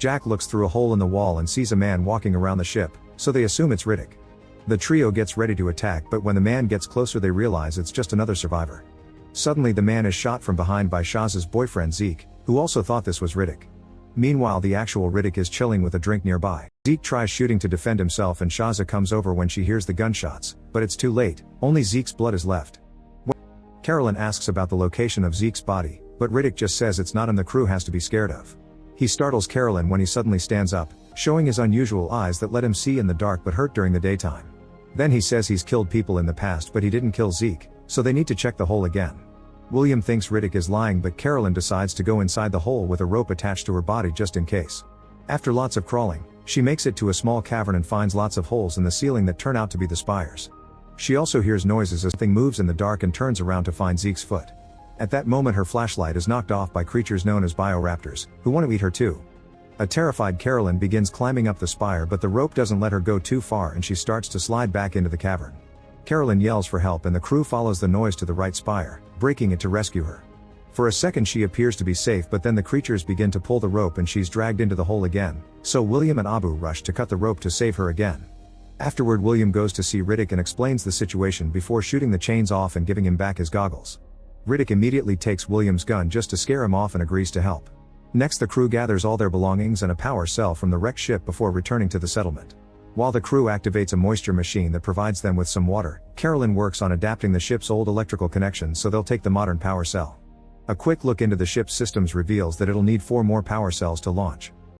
Jack looks through a hole in the wall and sees a man walking around the ship, so they assume it's Riddick. The trio gets ready to attack, but when the man gets closer they realize it's just another survivor. Suddenly the man is shot from behind by Shaz's boyfriend Zeke, who also thought this was Riddick. Meanwhile the actual Riddick is chilling with a drink nearby. Zeke tries shooting to defend himself and Shaza comes over when she hears the gunshots, but it's too late, only Zeke's blood is left. Carolyn asks about the location of Zeke's body, but Riddick just says it's not him the crew has to be scared of. He startles Carolyn when he suddenly stands up, showing his unusual eyes that let him see in the dark but hurt during the daytime. Then he says he's killed people in the past but he didn't kill Zeke, so they need to check the hole again. William thinks Riddick is lying but Carolyn decides to go inside the hole with a rope attached to her body just in case. After lots of crawling, she makes it to a small cavern and finds lots of holes in the ceiling that turn out to be the spires. She also hears noises as something moves in the dark and turns around to find Zeke's foot. At that moment her flashlight is knocked off by creatures known as bioraptors, who want to eat her too. A terrified Carolyn begins climbing up the spire but the rope doesn't let her go too far and she starts to slide back into the cavern. Carolyn yells for help and the crew follows the noise to the right spire, breaking it to rescue her. For a second she appears to be safe but then the creatures begin to pull the rope and she's dragged into the hole again, so William and Abu rush to cut the rope to save her again. Afterward William goes to see Riddick and explains the situation before shooting the chains off and giving him back his goggles. Riddick immediately takes William's gun just to scare him off and agrees to help. Next the crew gathers all their belongings and a power cell from the wrecked ship before returning to the settlement. While the crew activates a moisture machine that provides them with some water, Carolyn works on adapting the ship's old electrical connections so they'll take the modern power cell. A quick look into the ship's systems reveals that it'll need 4 more power cells to launch.